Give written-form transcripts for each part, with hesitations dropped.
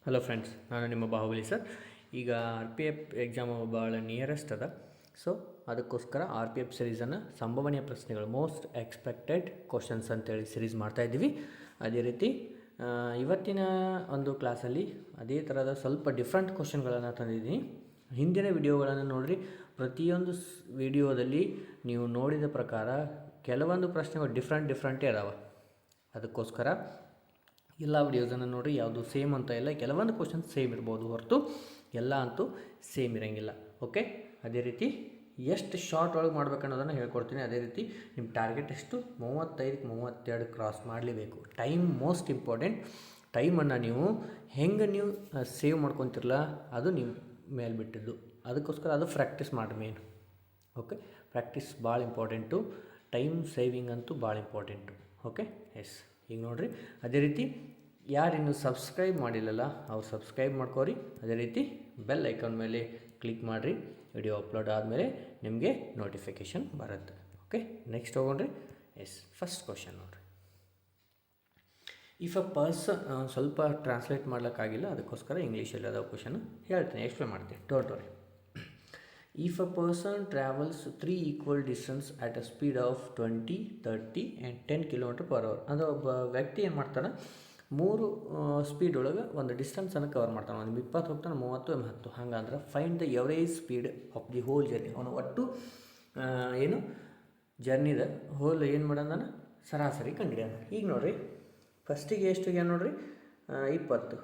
Hello friends, ನಾನು ನಿಮ್ಮ Bahubali sir. ಈಗ RPF ಎಕ್ಸಾಮು ಭಾಳ ನಿಯರೆಸ್ಟ್ ಅದ. ಸೊ ಅದಕ್ಕೋಸ್ಕರ RPF ಸಿರೀಸನ್ನು ಸಂಭವನೀಯ ಪ್ರಶ್ನೆಗಳು, ಮೋಸ್ಟ್ ಎಕ್ಸ್ಪೆಕ್ಟೆಡ್ ಕ್ವಶನ್ಸ್ ಅಂತೇಳಿ ಸಿರೀಸ್ ಮಾಡ್ತಾಯಿದ್ದೀವಿ. ಅದೇ ರೀತಿ ಇವತ್ತಿನ ಒಂದು ಕ್ಲಾಸಲ್ಲಿ ಅದೇ ಥರದ ಸ್ವಲ್ಪ ಡಿಫ್ರೆಂಟ್ ಕ್ವಶನ್ಗಳನ್ನು ತಂದಿದ್ದೀನಿ. ಹಿಂದಿನ ವಿಡಿಯೋಗಳನ್ನು ನೋಡಿರಿ. ಪ್ರತಿಯೊಂದು ವಿಡಿಯೋದಲ್ಲಿ ನೀವು ನೋಡಿದ ಪ್ರಕಾರ ಕೆಲವೊಂದು ಪ್ರಶ್ನೆಗಳು ಡಿಫ್ರೆಂಟೇ ಅದಾವೆ. ಅದಕ್ಕೋಸ್ಕರ ಎಲ್ಲ ವಿಡಿಯೋಸನ್ನು ನೋಡಿ, ಯಾವುದು ಸೇಮ್ ಅಂತ ಇಲ್ಲ. ಕೆಲವೊಂದು ಕ್ವಶನ್ಸ್ ಸೇಮ್ ಇರ್ಬೋದು ಹೊರತು ಎಲ್ಲ ಅಂತೂ ಸೇಮ್ ಇರೋಂಗಿಲ್ಲ. ಓಕೆ, ಅದೇ ರೀತಿ ಎಷ್ಟು ಶಾರ್ಟ್ ಒಳಗೆ ಮಾಡ್ಬೇಕನ್ನೋದನ್ನು ಹೇಳ್ಕೊಡ್ತೀನಿ. ಅದೇ ರೀತಿ ನಿಮ್ಮ ಟಾರ್ಗೆಟ್ ಎಷ್ಟು, 35ಕ್ಕೆ 32 ಕ್ರಾಸ್ ಮಾಡಲೇಬೇಕು. Time most important. ಟೈಮನ್ನು ನೀವು ಹೆಂಗೆ ನೀವು ಸೇವ್ ಮಾಡ್ಕೊತಿರಲ್ಲ, ಅದು ನಿಮ್ಮ ಮೇಲೆ ಬಿಟ್ಟಿದ್ದು. ಅದಕ್ಕೋಸ್ಕರ ಅದು ಪ್ರಾಕ್ಟೀಸ್ ಮಾಡಿ ಮೇನ್. ಓಕೆ, ಪ್ರಾಕ್ಟೀಸ್ ಭಾಳ ಇಂಪಾರ್ಟೆಂಟು. ಟೈಮ್ ಸೇವಿಂಗ್ ಅಂತೂ ಭಾಳ ಇಂಪಾರ್ಟೆಂಟು. Okay, S. ಈಗ ನೋಡಿರಿ, ಅದೇ ರೀತಿ ಯಾರು ಇನ್ನೂ ಸಬ್ಸ್ಕ್ರೈಬ್ ಮಾಡಿಲ್ಲಲ್ಲ ಅವ್ರು ಸಬ್ಸ್ಕ್ರೈಬ್ ಮಾಡ್ಕೋರಿ. ಅದೇ ರೀತಿ ಬೆಲ್ ಐಕಾನ್ ಮೇಲೆ ಕ್ಲಿಕ್ ಮಾಡಿರಿ. ವಿಡಿಯೋ ಅಪ್ಲೋಡ್ ಆದಮೇಲೆ ನಿಮಗೆ ನೋಟಿಫಿಕೇಷನ್ ಬರುತ್ತೆ. ಓಕೆ, ನೆಕ್ಸ್ಟ್ ಹೋಗೋಣ್ರಿ. ಎಸ್, ಫಸ್ಟ್ ಕ್ವಶನ್ ನೋಡಿರಿ. ಇಫ್ ಅ ಪರ್ಸನ್, ಸ್ವಲ್ಪ ಟ್ರಾನ್ಸ್ಲೇಟ್ ಮಾಡ್ಲಿಕ್ಕಾಗಿಲ್ಲ, ಅದಕ್ಕೋಸ್ಕರ ಇಂಗ್ಲೀಷಲ್ಲಿ ಅದಾವ ಕ್ವಶನ್ ಹೇಳ್ತೀನಿ, ಎಕ್ಸ್ಪ್ಲೇನ್ ಮಾಡ್ತೀನಿ. Don't worry. If a person travels 3 equal distance at a speed of 20, 30 and 10 km/h, ಅಂದರೆ ಒಬ್ಬ ವ್ಯಕ್ತಿ ಏನು ಮಾಡ್ತಾನೆ, 3 ಸ್ಪೀಡ್ ಒಳಗೆ ಒಂದು ಡಿಸ್ಟೆನ್ಸನ್ನು ಕವರ್ ಮಾಡ್ತಾನೆ. ಒಂದು 20 ಹೋಗ್ತಾನೆ, 30, 10. ಹಂಗಂದ್ರೆ find the average speed of the whole journey. ಅವನು ಒಟ್ಟು ಏನು ಜರ್ನಿದ ಹೋಲ್ ಏನು ಮಾಡೋಣ, ಸರಾಸರಿ ಕಂಡುಹಿಡಿಯೋಣ. ಈಗ ನೋಡಿರಿ, ಫಸ್ಟಿಗೆ ಎಷ್ಟಿಗೆ ನೋಡಿರಿ, 20,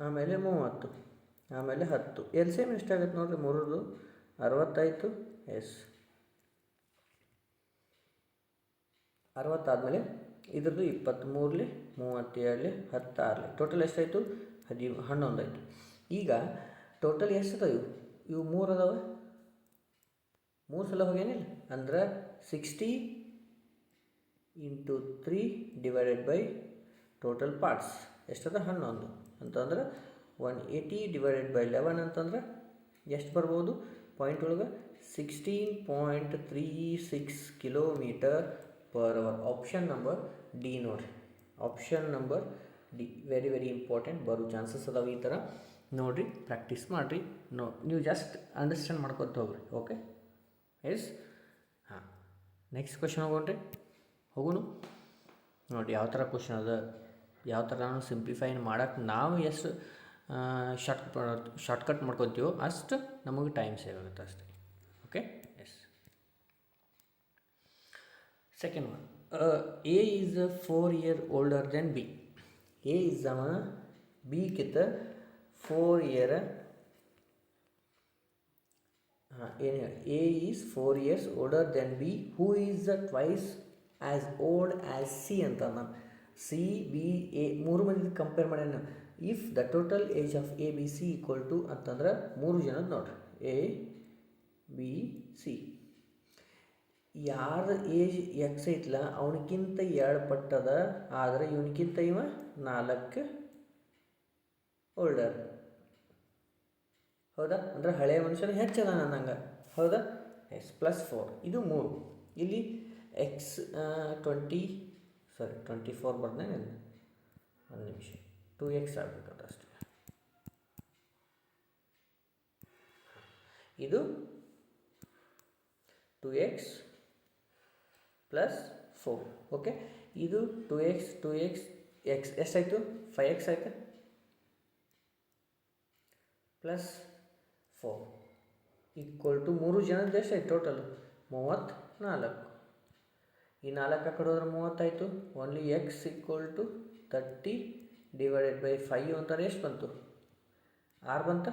ಆಮೇಲೆ 30, ಆಮೇಲೆ 10. ಎಲ್ ಸಿ ಎಮ್ ಎಷ್ಟಾಗುತ್ತೆ ನೋಡಿರಿ, 3 60 ಎಸ್ 60 ಆದಮೇಲೆ ಇದ್ರದ್ದು 23 37 16 ಟೋಟಲ್ ಎಷ್ಟಾಯಿತು, 11 ಆಯಿತು. ಈಗ ಟೋಟಲ್ ಎಷ್ಟು ಅದಾವೆ ಇವು 3 ಅದಾವೆ, 3 ಸಲ ಹೋಗ್ಯಾನಿಲ್ಲ ಅಂದ್ರೆ 60 × 3 ಡಿವೈಡೆಡ್ ಬೈ ಟೋಟಲ್ ಪಾರ್ಟ್ಸ್ ಎಷ್ಟದ, 11 ಅಂತಂದ್ರೆ 180 ಡಿವೈಡೆಡ್ ಬೈ 11 ಅಂತಂದ್ರೆ ಎಷ್ಟು ಬರ್ಬೋದು, ಪಾಯಿಂಟ್ ಒಳಗೆ 16.36 km/h. ಆಪ್ಷನ್ ನಂಬರ್ ಡಿ ನೋಡಿರಿ. Option number D very very important. ಬರೋ ಚಾನ್ಸಸ್ ಅದಾವೆ ಈ ಥರ. ನೋಡಿರಿ, ಪ್ರಾಕ್ಟೀಸ್ ಮಾಡಿರಿ. ನೀವು ಜಸ್ಟ್ ಅಂಡರ್ಸ್ಟ್ಯಾಂಡ್ ಮಾಡ್ಕೊತ ಹೋಗ್ರಿ. Okay, yes. ಹಾಂ, ನೆಕ್ಸ್ಟ್ ಕ್ವಶನ್ ಹೋಗೋಣ. ನೋಡಿ ಯಾವ ಥರ ಕ್ವಶನ್ ಅದ, ಯಾವ ಥರ ನಾವು ಸಿಂಪ್ಲಿಫೈ ಮಾಡೋಕ್ಕೆ ನಾವು ಎಷ್ಟು ಶಾರ್ಟ್ಕಟ್ ಮಾಡ್ಕೊತೀವೋ ಅಷ್ಟು ನಮಗೆ ಟೈಮ್ ಸೇವ್ ಆಗುತ್ತೆ ಅಷ್ಟೇ. Okay, yes. Second one, A is 4 year older than B. A is B ಕಿಂತ 4 year, ಏನು ಹೇಳಿ, A is 4 years older than B who is twice as old as C ಅಂತ. ನಾನು ಸಿ ಬಿ ಎ 3 ಮಂದಿ compare ಮಾಡ್ಯಾನ. If the total age of A B C equal to ಅಂತಂದ್ರೆ 3 ಜನದ ನೋಡ್ರಿ, ಎ ಬಿ ಸಿ. ಯಾರ ಏಜ್ ಎಕ್ಸ್ ಐತಲ್ಲ ಅವನಕ್ಕಿಂತ 2 ಪಟ್ಟದ, ಆದರೆ ಇವನಕ್ಕಿಂತ 4 ಓಲ್ಡರ್. ಹೌದಾ, ಅಂದ್ರೆ ಹಳೆಯ ಮನುಷ್ಯನ ಹೆಚ್ಚದ ನಂಗೆ. ಹೌದಾ, ಎಸ್. +4 ಇದು 3. ಇಲ್ಲಿ ಎಕ್ಸ್ 24 ಬರ್ದೇನೆ, ಒಂದು ನಿಮಿಷ, 2x ಆಗಬೇಕಂತ ಅಷ್ಟೇ. ಇದು 2x + 4. ಓಕೆ, ಇದು 2x ಎಕ್ಸ್ ಎಷ್ಟಾಯಿತು, 5x ಆಯಿತು, +4 ಈಕ್ವಲ್ ಟು 3 ಜನದ ಎಷ್ಟಾಯ್ತು ಟೋಟಲ್, 34. ಈ 4 ಆ ಕಡೆ ಹೋದ್ರೆ 30 ಆಯಿತು. Only X equal to 30 divided by 5 ಅಂತಾರೆ ಎಷ್ಟು ಬಂತು, 6 ಬಂತ.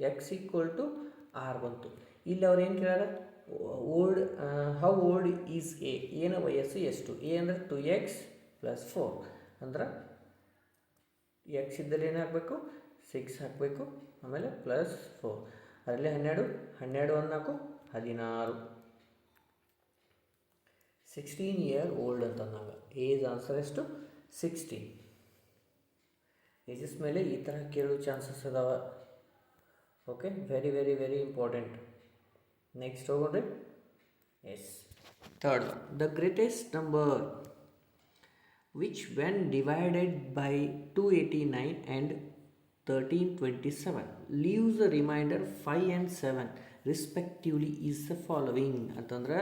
ಎಕ್ಸ್ ಈಕ್ವಲ್ ಟು 6 ಬಂತು. ಇಲ್ಲಿ ಅವ್ರು ಏನು ಕೇಳ್ಯಾರ, old how old is a, ಏನ ವಯಸ್ಸು ಎಷ್ಟು. ಎ ಅಂದರೆ 2x + 4 ಅಂದ್ರೆ ಎಕ್ಸ್ ಇದ್ದಲ್ಲಿ ಏನು ಹಾಕಬೇಕು, 6 ಹಾಕಬೇಕು, ಆಮೇಲೆ +4. ಅದರಲ್ಲಿ 12 1 4 16. 16 year old ಅಂತ ಅಂದಾಗ ಏಜ್ ಆನ್ಸರ್ ಎಷ್ಟು, 16. ಏಜಸ್ ಮೇಲೆ ಈ ಥರ ಕೇಳೋ ಚಾನ್ಸಸ್ ಅದಾವೆ. Okay, very very very important. Next ಹೋಗೋಣ್ರಿ. Yes, third one, the greatest number which when divided by 289 and 1327 leaves the remainder 5 and 7 respectively is the following ಅಂತಂದ್ರೆ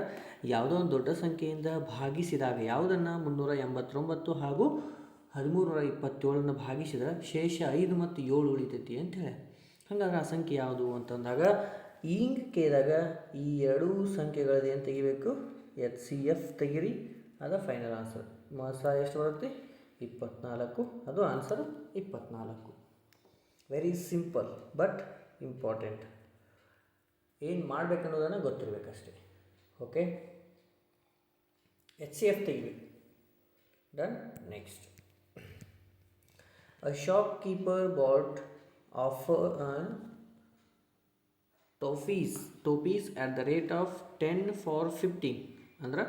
ಯಾವುದೋ ಒಂದು ದೊಡ್ಡ ಸಂಖ್ಯೆಯಿಂದ ಭಾಗಿಸಿದಾಗ ಯಾವುದನ್ನು 389 ಹಾಗೂ 1327 ಭಾಗಿಸಿದ್ರೆ ಶೇಷ 5 ಮತ್ತು 7 ಉಳಿತೈತಿ ಅಂಥೇಳಿ. ಹಾಗಾದ್ರೆ ಆ ಸಂಖ್ಯೆ ಯಾವುದು ಅಂತಂದಾಗ ಹಿಂಗೆ ಕೇಳಿದಾಗ ಈ ಎರಡೂ ಸಂಖ್ಯೆಗಳದ್ದು ಏನು ತೆಗಿಬೇಕು, ಎಚ್ ಸಿ ಎಫ್ ತೆಗಿರಿ, ಅದು ಫೈನಲ್ ಆನ್ಸರ್. ಮೊಸ ಎಷ್ಟು ಬರುತ್ತೆ 24, ಅದು answer 24. Very simple but important. ಏನು ಮಾಡಬೇಕನ್ನೋದನ್ನು ಗೊತ್ತಿರಬೇಕಷ್ಟೇ. ಓಕೆ, ಎಚ್ ಸಿ ಎಫ್ ತೆಗಿಬೇಕು. Done. Next, a shopkeeper bought offer toffees at the rate of 10 for 15 ಅಂದ್ರೆ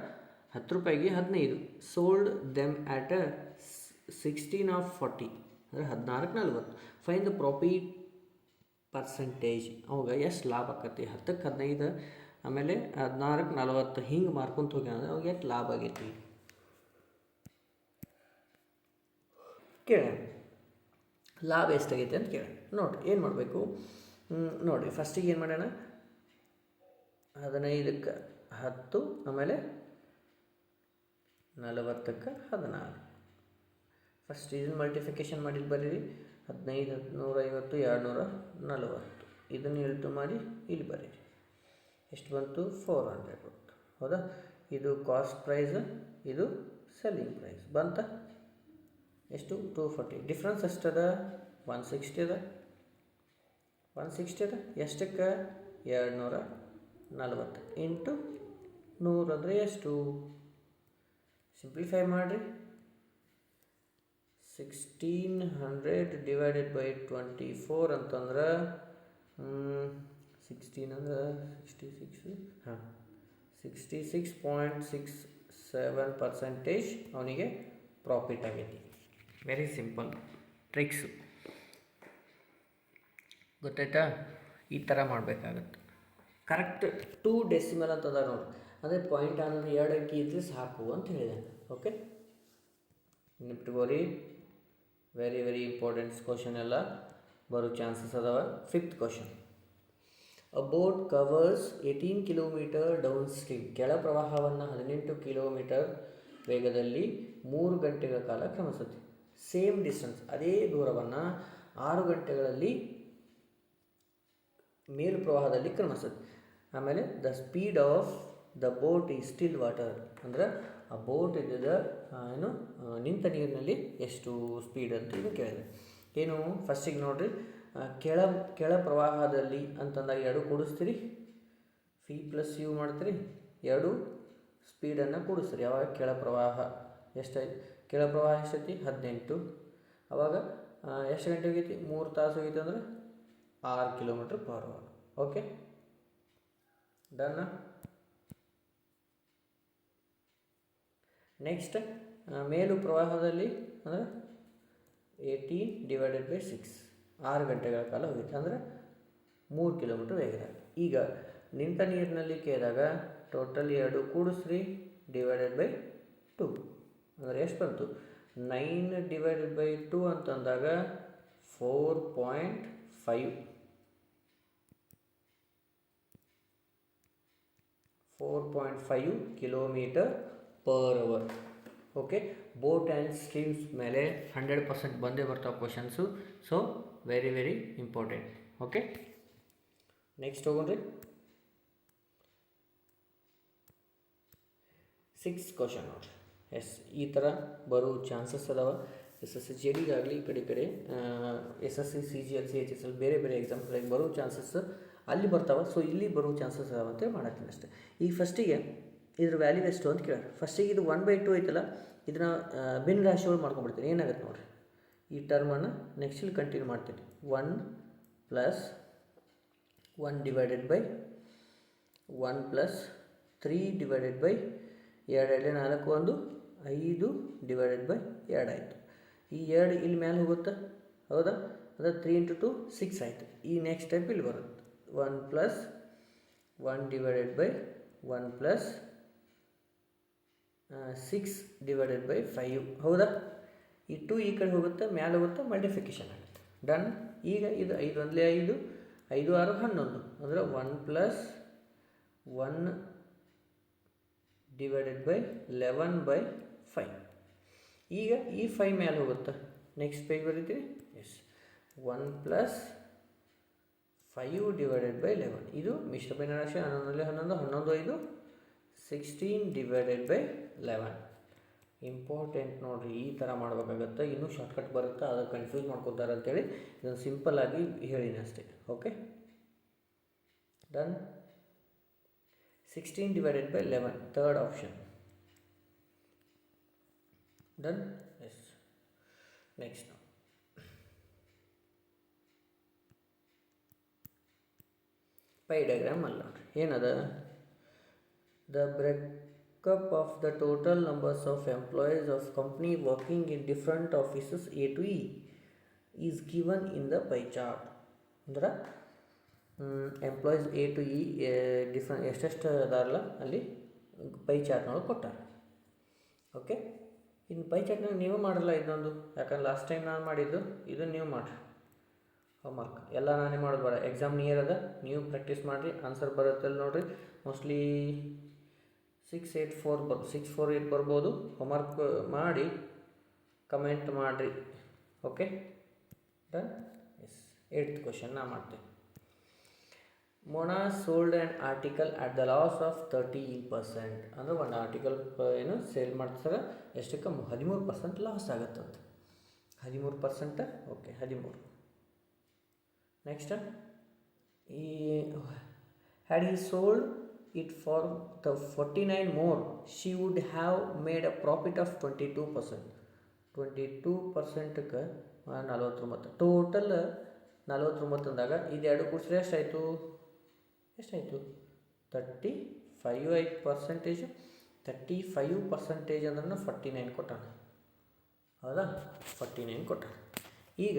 10 ರೂಪಾಯಿಗೆ 15, ಸೋಲ್ಡ್ ದೆಮ್ ಆಟ್ 16 of 40 ಅಂದರೆ 16ಕ್ಕೆ 40. Fine the profit percentage. ಅವಾಗ ಎಷ್ಟು ಲಾಭ ಆಕತಿ, 10ಕ್ಕೆ 15 ಆಮೇಲೆ 16ಕ್ಕೆ 40 ಹಿಂಗೆ ಮಾರ್ಕೊಂತ ಹೋಗಿ ಅಂದರೆ ಅವಾಗ ಎಷ್ಟು ಲಾಭ ಆಗೈತಿ ಕೇಳೋಣ. ಲಾಭ ಎಷ್ಟಾಗೈತೆ ಅಂತ ಕೇಳೋಣ. ನೋಡಿರಿ ಏನು ಮಾಡಬೇಕು, ನೋಡಿರಿ ಫಸ್ಟಿಗೆ ಏನು ಮಾಡೋಣ, 15ಕ್ಕೆ 10 ಆಮೇಲೆ 40ಕ್ಕೆ 16. ಫಸ್ಟ್ ಇದನ್ನು ಮಲ್ಟಿಫಿಕೇಷನ್ ಮಾಡಿದ್ದು ಬರೀರಿ. 15 150 240, ಇದನ್ನು ಇಳ್ತು ಮಾಡಿ ಇಲ್ಲಿ ಬರೀರಿ. ಎಷ್ಟು ಬಂತು 400 ಬಂತು. ಹೌದಾ, ಇದು ಕಾಸ್ಟ್ ಪ್ರೈಸ್, ಇದು ಸೆಲ್ಲಿಂಗ್ ಪ್ರೈಸ್ ಬಂತ. ಎಷ್ಟು 240. ಡಿಫ್ರೆನ್ಸ್ ಎಷ್ಟದ 160 ಅದ. 160 ಅದ ಎಷ್ಟಕ್ಕೆ 240 ಇಂಟು 100 ಅಂದರೆ ಎಷ್ಟು, ಸಿಂಪ್ಲಿಫೈ ಮಾಡಿರಿ. 1600 ಡಿವೈಡೆಡ್ ಬೈ 24 ಅಂತಂದ್ರೆ 16 ಅಂದ್ರೆ 66, ಹಾಂ 66.67% ಅವನಿಗೆ ಪ್ರಾಫಿಟ್ ಆಗೈತಿ. ವೆರಿ ಸಿಂಪಲ್ ಟ್ರಿಕ್ಸು, ಗೊತ್ತಾಯ್ತಾ? ಈ ಥರ ಮಾಡಬೇಕಾಗತ್ತೆ. ಕರೆಕ್ಟ್ 2 ಡೆಸಿಮಲ್ ಅಂತದ ನೋಡಿ, ಅದೇ ಪಾಯಿಂಟ್ ಅನ್ನೋದು 2 ಅಂಕಿ ಇದ್ರೆ ಸಾಕು ಅಂತ ಹೇಳಿದೆ. ಓಕೆ, ನೆನಪಿಟ್ಕೋರಿ. ವೆರಿ ವೆರಿ ಇಂಪಾರ್ಟೆಂಟ್ಸ್ ಕ್ವಶನ್ ಎಲ್ಲ ಬರೋ ಚಾನ್ಸಸ್ ಅದಾವ. 5th question, a boat covers 18 kilometre downstream. ಕೆಳ ಪ್ರವಾಹವನ್ನು 18 ಕಿಲೋಮೀಟರ್ ವೇಗದಲ್ಲಿ 3 ಗಂಟೆಗಳ ಕಾಲ ಕ್ರಮಿಸುತ್ತೆ. ಸೇಮ್ ಡಿಸ್ಟೆನ್ಸ್, ಅದೇ ದೂರವನ್ನು 6 ಗಂಟೆಗಳಲ್ಲಿ ಮೇಲು ಪ್ರವಾಹದಲ್ಲಿ ಕ್ರಮಿಸುತ್ತೆ. ಆಮೇಲೆ the speed of the boat ಈ ಸ್ಟಿಲ್ ವಾಟರ್ ಅಂದರೆ ಆ ಬೋಟ್ ಇದ್ದ ಏನು ನಿಂತ ನೀರಿನಲ್ಲಿ ಎಷ್ಟು ಸ್ಪೀಡ್ ಅಂತ ಇದು ಕೇಳಿದೆ. ಏನು ಫಸ್ಟಿಗೆ ನೋಡಿರಿ, ಕೆಳ ಪ್ರವಾಹದಲ್ಲಿ ಅಂತಂದಾಗ 2 ಕೂಡಿಸ್ತೀರಿ, ಫಿ ಪ್ಲಸ್ ಯು ಮಾಡ್ತೀರಿ, 2 ಸ್ಪೀಡನ್ನು ಕೂಡಿಸ್ತೀರಿ. ಯಾವಾಗ ಕೆಳ ಪ್ರವಾಹ ಎಷ್ಟಾಯ್ತು, ಕೆಳ ಪ್ರವಾಹ ಎಷ್ಟೈತಿ 18, ಆವಾಗ ಎಷ್ಟು ಗಂಟೆ ಹೋಗೈತಿ 3 ತಾಸು ಹೋಗೈತಿ ಅಂದರೆ 6 ಕಿಲೋಮೀಟ್ರ್ ಪರ್ ಅವರ್. ಓಕೆ, ಡನ್ನ. ನೆಕ್ಸ್ಟ್, ಮೇಲು ಪ್ರವಾಹದಲ್ಲಿ ಅಂದರೆ 18 ಡಿವೈಡೆಡ್ ಬೈ 6, 6 ಗಂಟೆಗಳ ಕಾಲ ಹೋಗಿತ್ತು ಅಂದರೆ 3 ಕಿಲೋಮೀಟ್ರ್ ವೇಗದಾಗ. ಈಗ ನಿಂತ ನೀರಿನಲ್ಲಿ ಕೇಳಿದಾಗ ಟೋಟಲ್ 2 ಕೂಡಿಸ್ರಿ ಡಿವೈಡೆಡ್ ಬೈ 2 ಅಂದರೆ ಎಷ್ಟು ಬಂತು 9 ಡಿವೈಡೆಡ್ ಬೈ 2 ಅಂತಂದಾಗ 4.5 kilometre per hour. Okay, boat and streams ಮೇಲೆ 100% ಬಂದೇ ಬರ್ತಾವೆ questions. So very very important. Okay, next ಹೋಗೋಣ್ರಿ. 6th ಕ್ವಶನ್ ನೋಡಿರಿ. ಎಸ್, ಈ ಥರ ಬರೋ ಚಾನ್ಸಸ್ ಅದಾವ. SSC JD ಆಗಲಿ, ಈ ಕಡೆ SSC CGL CHSL ಬೇರೆ ಬೇರೆ ಎಕ್ಸಾಮ್ಸ್ಗಳಿಗೆ ಬರೋ ಚಾನ್ಸಸ್ ಅಲ್ಲಿ ಬರ್ತಾವೆ. ಸೊ ಇಲ್ಲಿ ಬರೋ ಚಾನ್ಸಸ್ ಅದಾವ ಅಂತೇಳಿ ಮಾಡತ್ತೀನಿ ಅಷ್ಟೇ. ಈಗ ಫಸ್ಟಿಗೆ ಇದ್ರ ವ್ಯಾಲ್ಯೂ ಎಷ್ಟು ಅಂತ ಕೇಳಿ, ಫಸ್ಟಿಗೆ ಇದು 1/2 ಐತಲ್ಲ, ಇದನ್ನು ಭಿನ್ನ ರಾಶಿಗಳು ಮಾಡ್ಕೊಂಡ್ಬಿಡ್ತೀನಿ. ಏನಾಗುತ್ತೆ ನೋಡಿರಿ, ಈ ಟರ್ಮನ್ನು ನೆಕ್ಸ್ಟ್ ಇಲ್ಲಿ ಕಂಟಿನ್ಯೂ ಮಾಡ್ತೀನಿ. 1 + 1 divided by 1 + 3 divided by 2 4 1 5 divided by 2 ಆಯಿತು. ಈ 2 ಇಲ್ಲಿ ಮೇಲೆ ಹೋಗುತ್ತೆ, ಹೌದಾ? ಅಂದರೆ 3 × 2 6 ಆಯಿತು. ಈ ನೆಕ್ಸ್ಟ್ ಸ್ಟೆಪ್ ಇಲ್ಲಿ ಬರುತ್ತೆ 1 + 1 ಡಿವೈಡೆಡ್ ಬೈ 1 + 6/5 ಹೌದಾ. ಈ 2 ಈ ಕಡೆ ಹೋಗುತ್ತೆ, ಮ್ಯಾಲೆ ಹೋಗುತ್ತೆ, ಮಲ್ಟಿಫಿಕೇಷನ್ ಆಗುತ್ತೆ. ಡನ್. ಈಗ ಇದು 5 1 5 5 6 11 ಅಂದರೆ 1+1/11/5. ಈಗ ಈ 5 ಮ್ಯಾಲೆ ಹೋಗುತ್ತೆ. ನೆಕ್ಸ್ಟ್ ಪೇಜ್ ಬರೀತೀವಿ. ಎಸ್, 1+5/11. ಇದು ಮಿಶ್ರ ಭಿನ್ನರಾಶಿ. 11 11 11 5 16/11. ಇಂಪಾರ್ಟೆಂಟ್ ನೋಡಿರಿ, ಈ ಥರ ಮಾಡಬೇಕಾಗತ್ತೆ. ಇನ್ನೂ ಶಾರ್ಟ್ಕಟ್ ಬರುತ್ತೆ, ಅದು ಕನ್ಫ್ಯೂಸ್ ಮಾಡ್ಕೊತಾರೆ ಅಂತೇಳಿ ಇದನ್ನು ಸಿಂಪಲ್ ಆಗಿ ಹೇಳಿನಿ ಅಷ್ಟೇ. Okay, done. 16/11, third option. Done. Yes, next pie diagram ಅಲ್ಲ ನೋಡ್ರಿ, ಏನದ the breakup of the total numbers of employees of company working in different offices A to E is given in the pie chart. ಅಂದ್ರೆ employees A to E different ಎಷ್ಟೆಷ್ಟು ಅದಾರಲ್ಲ ಅಲ್ಲಿ pi ಚಾರ್ಟ್ನೊಳಗೆ ಕೊಟ್ಟಾರೆ. Okay, ಇನ್ನು pi ಚಾರ್ಟ್ನಾಗ ನೀವು ಮಾಡಲ್ಲ ಇದೊಂದು, ಯಾಕಂದ್ರೆ last time ನಾನು ಮಾಡಿದ್ದು, ಇದನ್ನು ನೀವು ಮಾಡಿರಿ. ಹೋಮ್ವರ್ಕ್ ಎಲ್ಲ ನಾನೇ ಮಾಡೋದು ಬೇಡ, ಎಕ್ಸಾಮ್ ನಿಯರ್ ಅದ, ನೀವು ಪ್ರಾಕ್ಟೀಸ್ ಮಾಡಿರಿ. ಆನ್ಸರ್ ಬರುತ್ತಲ್ಲ ನೋಡಿರಿ, ಮೋಸ್ಟ್ಲಿ 648 ಬರ್ಬೋದು. ಹೋಮ್ವರ್ಕ್ ಮಾಡಿ ಕಮೆಂಟ್ ಮಾಡಿರಿ. Okay, done. S, 8th question ನಾ ಮಾಡ್ತೇನೆ. Mona sold an article at the loss of 13%. ಅಂದರೆ ಒಂದು ಆರ್ಟಿಕಲ್ ಏನು ಸೇಲ್ ಮಾಡ್ತಾರೆ, ಎಷ್ಟಕ್ಕೆ 13% ಲಾಸ್ ಆಗುತ್ತಂತೆ. 13%. ಓಕೆ, 13. ನೆಕ್ಸ್ಟ್, ಈ had he sold it for the 49 more, she would have made a profit of 22%. 22%ಕ್ಕೆ 49, total 49 ಅಂದಾಗ ಇದು ಎರಡು ಕೂಡಿಸ್ರೆ ಎಷ್ಟಾಯಿತು? 35 ಆಯ್ತು ಪರ್ಸೆಂಟೇಜು. 35% ಅಂದ್ರೆ 49 ಕೊಟ್ಟಾನ, ಹೌದಾ? 49 ಕೊಟ್ಟಾನ. ಈಗ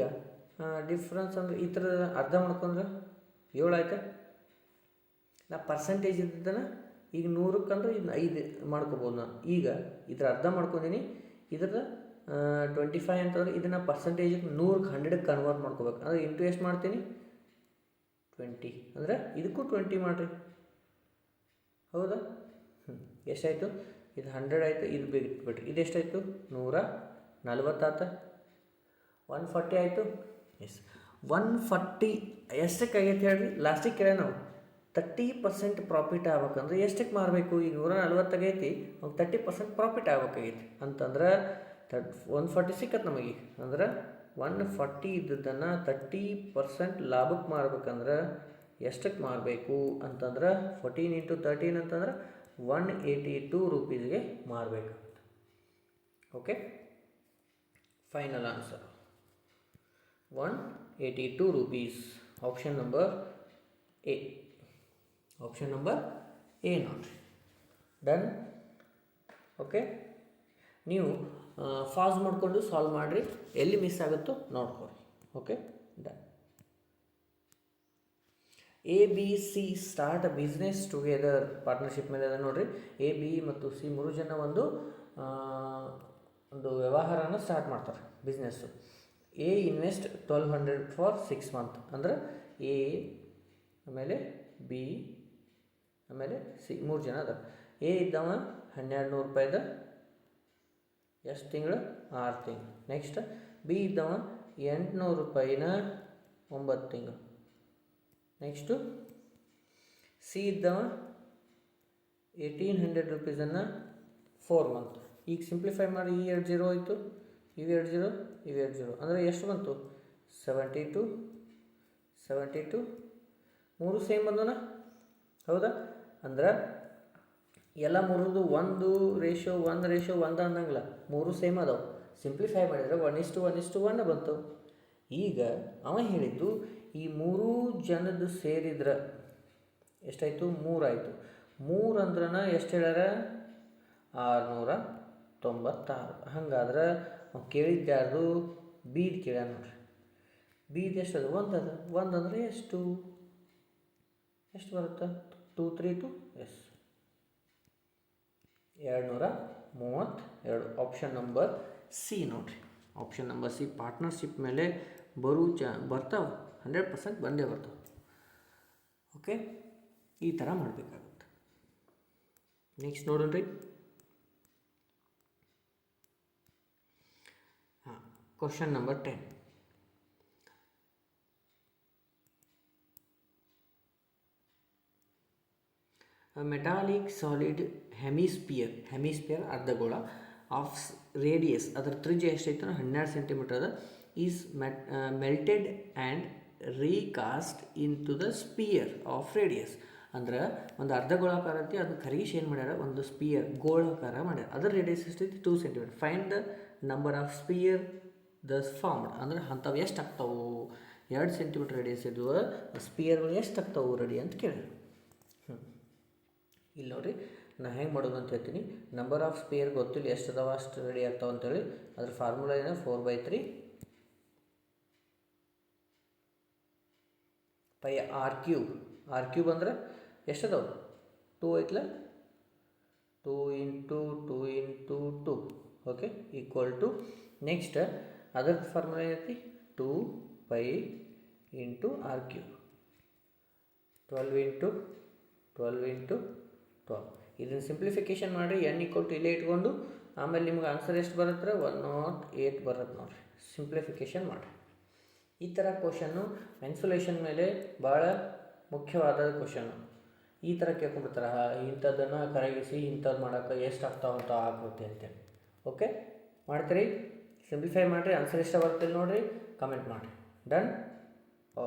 ಡಿಫ್ರೆನ್ಸ್ ಅಂದರೆ ಈ ಥರ ಅರ್ಧ ಮಾಡ್ಕೊಂಡ್ರೆ 7 ಆಯ್ತಾ? ನಾ ಪರ್ಸೆಂಟೇಜ್ ಇದ್ದನ ಈಗ 100ಕ್ಕಂದ್ರೆ ಇದನ್ನ 5 ಮಾಡ್ಕೋಬೋದು ನಾನು. ಈಗ ಇದ್ರ ಅರ್ಧ ಮಾಡ್ಕೊಂಡಿನಿ, ಇದ್ರದ್ದು 25 ಅಂತಂದ್ರೆ ಇದನ್ನು ಪರ್ಸೆಂಟೇಜಿಗೆ 100ಕ್ಕೆ 100ಕ್ಕೆ ಕನ್ವರ್ಟ್ ಮಾಡ್ಕೋಬೇಕು. ಅಂದರೆ ಇಂಟು ಎಷ್ಟು ಮಾಡ್ತೀನಿ? 20. ಅಂದರೆ ಇದಕ್ಕೂ 20 ಮಾಡಿರಿ, ಹೌದಾ? ಎಷ್ಟಾಯಿತು? ಇದು 100 ಆಯಿತು, ಇದು ಬಿಟ್ಬಿಟ್ರಿ. ಇದು ಎಷ್ಟಾಯಿತು? 140 ಆಯ್ತು, 140 ಆಯಿತು. ಎಸ್, 140 ಎಷ್ಟಕ್ಕೆ ಆಗೈತೆ ಹೇಳ್ರಿ? ಲಾಸ್ಟಿಗೆ ಕೇಳ ನಾವು 30% ಪ್ರಾಫಿಟ್ ಆಗ್ಬೇಕಂದ್ರೆ ಎಷ್ಟಕ್ಕೆ ಮಾರಬೇಕು? ಈಗ 140 ಆಗೈತಿ, 30% ಪ್ರಾಫಿಟ್ ಆಗ್ಬೇಕಾಗೈತಿ ಅಂತಂದ್ರೆ 140 ಸಿಕ್ಕತ್ತೆ ನಮಗೆ. ಅಂದ್ರೆ 140 ಇದ್ದದನ್ನು 30% ಲಾಭಕ್ಕೆ ಮಾರ್ಬೇಕಂದ್ರೆ ಎಷ್ಟಕ್ಕೆ ಮಾರಬೇಕು ಅಂತಂದ್ರೆ 14 × 13 ಅಂತಂದ್ರೆ 182 ರೂಪೀಸ್ಗೆ ಮಾರಬೇಕಾಗುತ್ತೆ. Okay, final answer 182 rupees. Option number A. Option number A ನೋಡ್ರಿ. ಡನ್. ಓಕೆ, ನೀವು ಫಾಸ್ ಮಾಡಿಕೊಂಡು ಸಾಲ್ವ್ ಮಾಡಿರಿ, ಎಲ್ಲಿ ಮಿಸ್ ಆಗುತ್ತೋ ನೋಡ್ಕೊರಿ. Okay, done. ABC start a business together. Partnership ಮೇಲೆ ಅದ ನೋಡ್ರಿ. AB ಮತ್ತು C 3 ಜನ ಒಂದು ವ್ಯವಹಾರನ ಸ್ಟಾರ್ಟ್ ಮಾಡ್ತಾರೆ, business. A invest 1200 for 6 month. ಅಂದ್ರೆ A ಆಮೇಲೆ B ಆಮೇಲೆ C 3 ಜನ ಅದ. A ಇದ್ದವ 1200 ರೂಪಾಯಿದ ಎಷ್ಟು ತಿಂಗಳು? 6 ತಿಂಗಳು. ನೆಕ್ಸ್ಟ್ B ಇದ್ದವ 800 ರೂಪಾಯಿನ 9 ತಿಂಗಳು. Next C ಇದ್ದವ 1800 ರೂಪೀಸನ್ನು 4 month. ಈಗ ಸಿಂಪ್ಲಿಫೈ ಮಾಡಿ, ಈ 2 0 ಹೋಯಿತು, ಇವು 2 0, ಇವು 2 0, ಅಂದರೆ ಎಷ್ಟು ಬಂತು? 72 ಮೂರು ಸೇಮ್ ಬಂದೋಣ, ಹೌದಾ? ಅಂದ್ರೆ ಎಲ್ಲ ಮೂರದು 1:1 ಅನ್ನಂಗಿಲ್ಲ, ಮೂರು ಸೇಮ್ ಅದಾವೆ. ಸಿಂಪ್ಲಿಫೈ ಮಾಡಿದರೆ 1:1 ಬಂತು. ಈಗ ಅವ ಹೇಳಿದ್ದು ಈ 3 ಜನದ್ದು ಸೇರಿದ್ರೆ ಎಷ್ಟಾಯಿತು? 3 ಆಯಿತು. 3 ಅಂದ್ರನ ಎಷ್ಟು ಹೇಳ್ಯಾರ? 696. ಹಂಗಾದ್ರೆ ಕೇಳಿದ್ದು ಯಾರ್ದು? ಬೀದ್ ಕೇಳ್ಯಾರ ನೋಡ್ರಿ. ಬೀದ್ ಎಷ್ಟು ಅದು? 1 ಅದ. 1 ಅಂದರೆ ಎಷ್ಟು ಬರುತ್ತೆ? 2 3 2. ಎಸ್, 200 32. ಆಪ್ಷನ್ ನಂಬರ್ ಸಿ ನೋಡಿರಿ. ಆಪ್ಷನ್ ನಂಬರ್ ಸಿ ಪಾರ್ಟ್ನರ್ಶಿಪ್ ಮೇಲೆ ಬರ್ತಾವೆ, 100% ಬಂದೇ ಬರ್ತಾವೆ. ಓಕೆ, ಈ ಥರ ಮಾಡಬೇಕಾಗುತ್ತೆ. ನೆಕ್ಸ್ಟ್ ನೋಡೋಣ್ರಿ. Question number 10. Metallic solid hemisphere ಅರ್ಧಗೋಳ ಆಫ್ ರೇಡಿಯಸ್, ಅದರ ತ್ರಿಜ್ಯ ಎಷ್ಟೈತೆ 12 ಸೆಂಟಿಮೀಟರ್ ಅದ, is melted and recast into the sphere of radius. ಅಂದ್ರೆ ಒಂದು ಅರ್ಧಗೋಳಾಕಾರ ಐತಿ, ಅದನ್ನ ಕರಗಿಸಿ ಏನು ಮಾಡ್ಯಾರ, ಒಂದು ಸ್ಪಿಯರ್ ಗೋಳಾಕಾರ ಮಾಡ್ಯಾರ. ಅದರ ರೇಡಿಯಸ್ ಎಷ್ಟೈತಿ 2 centimetre. Find the number of sphere thus formed. ಅಂದ್ರೆ ಅಂಥವು ಎಷ್ಟು ಆಗ್ತಾವು, 2 ಸೆಂಟಿಮೀಟರ್ ರೇಡಿಯಸ್ ಇದ್ವು ಸ್ಪಿಯರ್ಗಳು ಎಷ್ಟು ಆಗ್ತಾವು ರೆಡಿ ಅಂತ ಕೇಳಿದ್ರು. ಇಲ್ಲಿ ನೋಡಿರಿ, ನಾ ಹೆಂಗೆ ಮಾಡೋದು ಅಂತ ಹೇಳ್ತೀನಿ. ನಂಬರ್ ಆಫ್ ಸ್ಪಿಯರ್ ಗೊತ್ತಿಲ್ಲ ಎಷ್ಟು ಅದಾವ ಅಷ್ಟು ರೆಡಿ ಆಗ್ತಾವೆ ಅಂತೇಳಿ. ಅದ್ರ ಫಾರ್ಮುಲಾ ಏನು, 4/3 ಪೈ ಆರ್ ಕ್ಯೂಬ್ ಅಂದ್ರೆ ಎಷ್ಟು ಅದಾವೆ, 2 ಐತ್ಲ, 2 × 2 × 2. ಓಕೆ, ಈಕ್ವಲ್ ಟು ನೆಕ್ಸ್ಟ್ ಅದರ ಫಾರ್ಮುಲಾ ಏನೈತಿ, 2 ಪೈ × ಆರ್ ಕ್ಯೂಬ್, 12 × 12 × 12. ಇದನ್ನು ಸಿಂಪ್ಲಿಫಿಕೇಶನ್ ಮಾಡಿರಿ, n = ಇಲ್ಲೇ ಇಟ್ಕೊಂಡು ಆಮೇಲೆ ನಿಮ್ಗೆ ಆನ್ಸರ್ ಎಷ್ಟು ಬರುತ್ತೆ, 108 ಬರುತ್ತೆ ನೋಡಿರಿ. ಸಿಂಪ್ಲಿಫಿಕೇಶನ್ ಮಾಡಿರಿ. ಈ ಥರ ಕ್ವಶನ್ನು ಇನ್ಸುಲೇಷನ್ ಮೇಲೆ ಭಾಳ ಮುಖ್ಯವಾದ ಕ್ವಶನ್ನು. ಈ ಥರ ಕೇಳ್ಕೊಂಡ್ಬಿಡ್ತಾರೆ, ಇಂಥದ್ದನ್ನು ಕರಗಿಸಿ ಇಂಥದ್ದು ಮಾಡೋಕ್ಕೆ ಎಷ್ಟು ಆಗ್ತಾವಂತ ಆಕೃತಿ ಅಂತೇಳಿ. ಓಕೆ, ಮಾಡ್ತೀರಿ, ಸಿಂಪ್ಲಿಫೈ ಮಾಡಿರಿ, ಆನ್ಸರ್ ಎಷ್ಟು ಬರುತ್ತೆ ನೋಡಿರಿ, ಕಮೆಂಟ್ ಮಾಡಿರಿ. Done.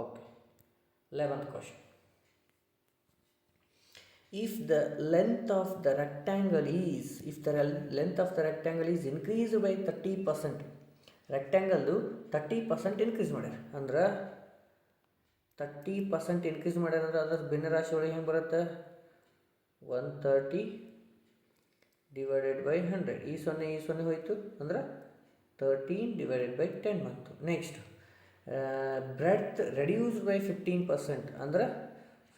Okay, 11th question. If the length of the rectangle is increased by 30%, ರೆಕ್ಟ್ಯಾಂಗಲ್ದು 30% increase ಮಾಡ್ಯಾರ. ಅಂದ್ರೆ 30% ಇನ್ಕ್ರೀಸ್ ಮಾಡ್ಯಾರ ಅಂದ್ರೆ ಅದ್ರ ಭಿನ್ನರಾಶಿ ಒಳಗೆ ಹೆಂಗೆ ಬರುತ್ತೆ, 130 / 100. ಈ ಸೊನ್ನೆ ಹೋಯಿತು ಅಂದ್ರೆ 13/10 ಬಂತು. ನೆಕ್ಸ್ಟ್ ಬ್ರೆಡ್ತ್ ರೆಡ್ಯೂಸ್ ಬೈ 15%, ಅಂದ್ರೆ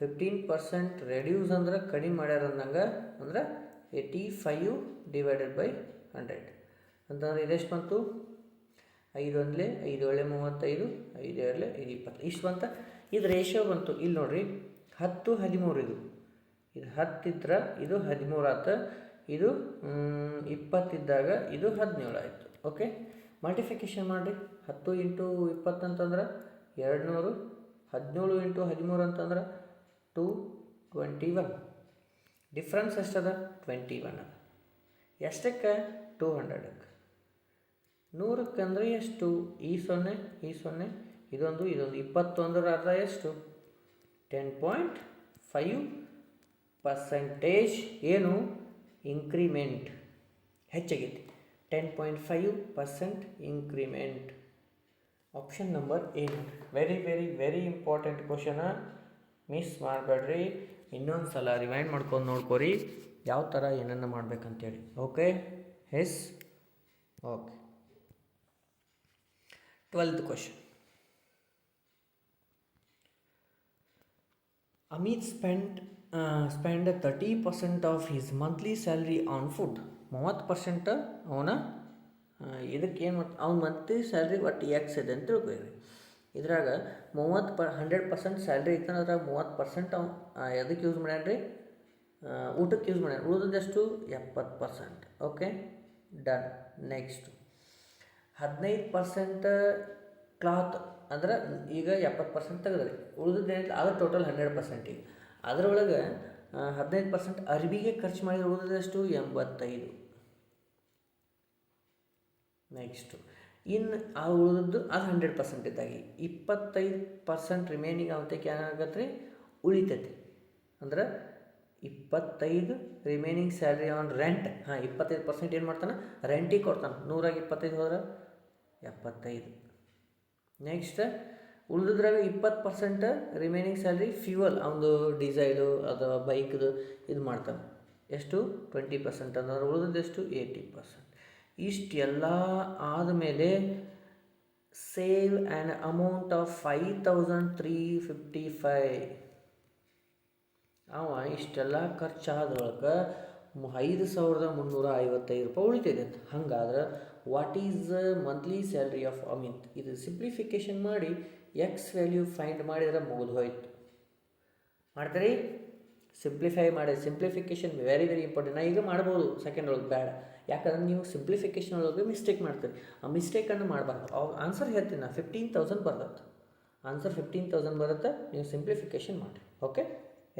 15% ರೆಡ್ಯೂಸ್ ಅಂದ್ರೆ ಕಡಿಮೆ ಮಾಡ್ಯಾರ ಅಂದಂಗೆ, ಅಂದ್ರೆ 85/100 ಅಂತಂದ್ರೆ ಇದೆಷ್ಟು ಬಂತು, 5 × 1 = 5, 5 × 35, 5 × 2 = 20. ಇಷ್ಟು ಬಂತ. ಇದು ರೇಷಿಯೋ ಬಂತು. ಇಲ್ಲಿ ನೋಡಿರಿ, 10 13 ಇದು 10 ಇದ್ರೆ ಇದು 13 ಆಯ್ತು, ಇದು 20 ಇದ್ದಾಗ ಇದು 17 ಆಯಿತು. ಓಕೆ, ಮಲ್ಟಿಫಿಕೇಶನ್ ಮಾಡಿರಿ. 10 × 20 ಅಂತಂದ್ರೆ 200, 17 × 13 ಅಂತಂದ್ರೆ 221. ಡಿಫ್ರೆನ್ಸ್ ಎಷ್ಟದ, 21 ಅದ. ಎಷ್ಟಕ್ಕೆ, 200ಕ್ಕೆ. 100ಕ್ಕೆ ಅಂದರೆ ಎಷ್ಟು, ಈ ಸೊನ್ನೆ ಇದೊಂದು 20 ಅಂದ್ರೆ ಅರ್ಧ ಎಷ್ಟು, 10.5% ಏನು ಇನ್ಕ್ರಿಮೆಂಟ್ ಹೆಚ್ಚಾಗೈತಿ, 10.5% increment. Option number A. Very very very important ಕ್ವಶನ, ಮಿಸ್ ಮಾಡಬೇಡ್ರಿ. ಇನ್ನೊಂದು ಸಲ ರಿವೈಂಡ್ ಮಾಡ್ಕೊಂಡು ನೋಡ್ಕೊರಿ ಯಾವ ಥರ ಏನನ್ನು ಮಾಡ್ಬೇಕಂತೇಳಿ. Okay, yes. Okay, 12th question. Amit spend 30% of his monthly salary on food. 30% ಅವನ ಇದಕ್ಕೆ ಏನು ಮಾಡ್ತ, ಅವ್ನ ಮಂತ್ಲಿ ಸ್ಯಾಲ್ರಿ ಒಟ್ಟು ಎಕ್ಸ್ ಇದೆ ಅಂತ ತಿಳ್ಕೊರಿ. ಇದ್ರಾಗ 100% ಸ್ಯಾಲ್ರಿ ಐತೆ, ಅದ್ರಾಗ 30% ಅವ್ನು ಎದಕ್ಕೆ ಯೂಸ್ ಮಾಡ್ಯಾನ್ರಿ, ಊಟಕ್ಕೆ ಯೂಸ್ ಮಾಡ್ಯಾನ. ಉಳಿದಷ್ಟು 70%. Okay, done. ನೆಕ್ಸ್ಟ್ 15% ಕ್ಲಾತ್, ಅಂದ್ರೆ ಈಗ 70% ತೆಗೆದ್ರಿ, ಉಳಿದದ್ದು ಏನಿಲ್ಲ ಅದು ಟೋಟಲ್ 100%. ಈಗ ಅದರೊಳಗೆ 15% ಅರ್ಬಿಗೆ ಖರ್ಚು ಮಾಡಿದ್ರೆ ಉಳಿದಷ್ಟು 85. ನೆಕ್ಸ್ಟು ಇನ್ನು ಆ ಉಳಿದದ್ದು ಅದು 100% ಇದ್ದಾಗಿ 25% ರಿಮೈನಿಂಗ್ ಅವತ್ತಕ್ಕೆ ಏನಾಗತ್ತೆ ರೀ, ಉಳಿತೈತಿ. ಅಂದ್ರೆ 25 ರಿಮೈನಿಂಗ್ ಸ್ಯಾಲ್ರಿ ಆನ್ ರೆಂಟ್. 25% ಏನು ಮಾಡ್ತಾನೆ, ರೆಂಟಿಗೆ ಕೊಡ್ತಾನೆ. 100 ಗೆ 25 ಹೋದ್ರೆ 75. ನೆಕ್ಸ್ಟ್ ಉಳಿದ್ರಾಗ 20% ರಿಮೈನಿಂಗ್ ಸ್ಯಾಲ್ರಿ ಫ್ಯೂಯಲ್, ಅವನದು ಡೀಸೈಲು ಅದು ಬೈಕ್ದು ಇದು ಮಾಡ್ತಾನೆ. ಎಷ್ಟು, 20% ಅಂದ್ರೆ ಉಳಿದಷ್ಟು 80%. ಇಷ್ಟೆಲ್ಲ ಆದಮೇಲೆ ಸೇವ್ ಆ್ಯನ್ ಅಮೌಂಟ್ ಆಫ್ 5355. ಅವ ಇಷ್ಟೆಲ್ಲ ಖರ್ಚಾದ್ರೊಳಗೆ 5,355 ರೂಪಾಯಿ ಉಳಿತಿದೆ ಅಂತ. ಹಂಗಾದ್ರೆ what is monthly salary of Amit? ಇದು ಸಿಂಪ್ಲಿಫಿಕೇಶನ್ ಮಾಡಿ ಎಕ್ಸ್ ವ್ಯಾಲ್ಯೂ ಫೈಂಡ್ ಮಾಡಿದ್ರೆ ಮುಗಿದು ಹೋಯ್ತು. ಮಾಡ್ತೀರಿ? ಸಿಂಪ್ಲಿಫೈ ಮಾಡಿ. Simplification very important. ನಾ ಈಗ ಮಾಡ್ಬೋದು ಸೆಕೆಂಡ್ ಒಳಗೆ, ಬೇಡ. ಯಾಕಂದ್ರೆ ನೀವು ಸಿಂಪ್ಲಿಫಿಕೇಶನ್ ಒಳಗೆ ಮಿಸ್ಟೇಕ್ ಮಾಡ್ತೀರಿ. ಆ ಮಿಸ್ಟೇಕನ್ನು ಮಾಡಬಾರ್ದು. ಆನ್ಸರ್ ಹೇಳ್ತೀನಿ ನಾನು, 15,000 ಬರುತ್ತೆ. ಆನ್ಸರ್ 15,000 ಬರುತ್ತೆ. ನೀವು ಸಿಂಪ್ಲಿಫಿಕೇಶನ್ ಮಾಡಿ. Okay,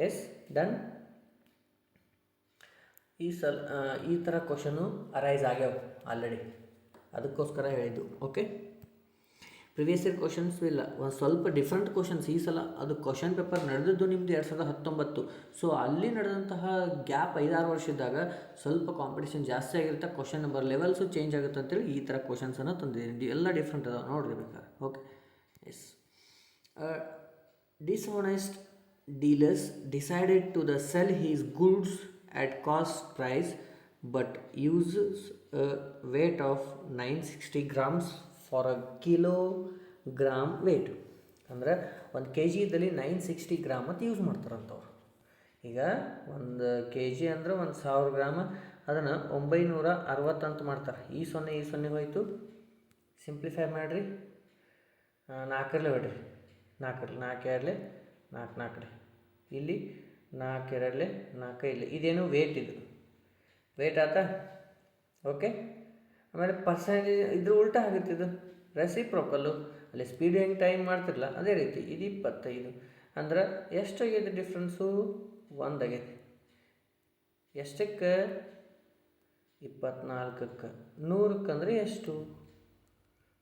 yes, done. ಈ ಸಲ ಈ ಥರ ಕ್ವಶನು ಅರೈಸ್ ಆಗ್ಯಾವ ಆಲ್ರೆಡಿ, ಅದಕ್ಕೋಸ್ಕರ ಹೇಳಿದ್ದು. ಓಕೆ, ಪ್ರಿವಿಯಸ್ ಇಯರ್ ಕ್ವಶನ್ಸ್ ಇಲ್ಲ, ಒಂದು ಸ್ವಲ್ಪ ಡಿಫ್ರೆಂಟ್ ಕ್ವಶನ್ಸ್ ಈ ಸಲ. ಅದು ಕ್ವಶನ್ ಪೇಪರ್ ನಡೆದಿದ್ದು ನಿಮ್ಮದು 2019. ಸೊ ಅಲ್ಲಿ ನಡೆದಂತಹ ಗ್ಯಾಪ್ 5-6 ವರ್ಷ ಇದ್ದಾಗ ಸ್ವಲ್ಪ ಕಾಂಪಿಟೇಷನ್ ಜಾಸ್ತಿ ಆಗಿರುತ್ತೆ, ಕ್ವಶನ್ ನಂಬರ್ ಲೆವೆಲ್ಸು ಚೇಂಜ್ ಆಗುತ್ತೆ ಅಂತೇಳಿ ಈ ಥರ ಕ್ವಶನ್ಸನ್ನು ತಂದಿದ್ದೀನಿ. ಎಲ್ಲ ಡಿಫ್ರೆಂಟ್ ಅದಾವೆ, ನೋಡ್ರಿ ಬೇಕಾದ್ರೆ. Okay, yes. Dishonest dealers decided to the sell his goods at cost price but uses a weight of 960 grams for a kilogram weight. ಅಂದರೆ 1 kg ಇದ್ದಲ್ಲಿ 960 ಗ್ರಾಮ್ ಅಂತ ಯೂಸ್ ಮಾಡ್ತಾರಂತವ್ರು. ಈಗ 1 kg ಅಂದರೆ 1000 ಗ್ರಾಮ್, ಅದನ್ನು 960 ಅಂತ ಮಾಡ್ತಾರೆ. ಈ 0 ಹೋಯಿತು. ಸಿಂಪ್ಲಿಫೈ ಮಾಡಿರಿ, 4 ಬಿಡ್ರಿ, 4 4 4 ಇಲ್ಲಿ 4 4 ಇಲ್ಲಿ. ಇದೇನು ವೇಟ್, ಇದು ವೇಟ್ ಆಯ್ತಾ? ಓಕೆ, ಆಮೇಲೆ ಪರ್ಸೆಂಟೇಜ್ ಇದ್ರ ಉಲ್ಟಾ ಆಗುತ್ತೆ. ಇದು ರೆಸಿಪ್ರೋಕಲ್ಲು, ಅಲ್ಲಿ ಸ್ಪೀಡ್ ಹೆಂಗೆ ಟೈಮ್ ಮಾಡ್ತಿರಲ್ಲ ಅದೇ ರೀತಿ. ಇದು 25 ಅಂದ್ರೆ ಎಷ್ಟಾಗೈತೆ ಡಿಫ್ರೆನ್ಸು? 1 ಆಗೈತೆ. ಎಷ್ಟಕ್ಕೆ? 24ಕ್ಕೆ. 100ಕ್ಕೆ ಅಂದರೆ ಎಷ್ಟು?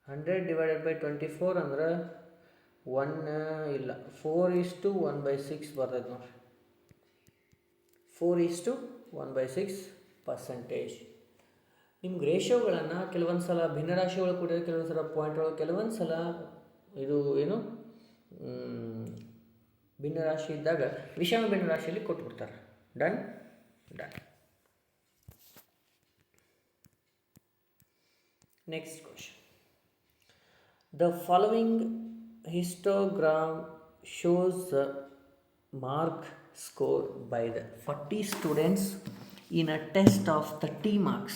100/24 ಅಂದ್ರೆ 1 ಇಲ್ಲ, 4:1/6 ಬರ್ತೈತೆ ನೋಡಿರಿ. 4:1/6%. ನಿಮ್ಗೆ ರೇಷಿಯೋಗಳನ್ನು ಕೆಲವೊಂದು ಸಲ ಭಿನ್ನರಾಶಿಗಳು ಕೊಟ್ಟಿದ್ದಾರೆ, ಕೆಲವೊಂದು ಸಲ ಪಾಯಿಂಟ್ ಒಳಗೆ, ಕೆಲವೊಂದು ಸಲ ಇದು ಏನು ಭಿನ್ನರಾಶಿ ಇದ್ದಾಗ ವಿಷಮ ಭಿನ್ನರಾಶಿಯಲ್ಲಿ ಕೊಟ್ಬಿಡ್ತಾರೆ. Done. Next question. The following histogram shows the mark scored by the 40 students in a test of 30 marks.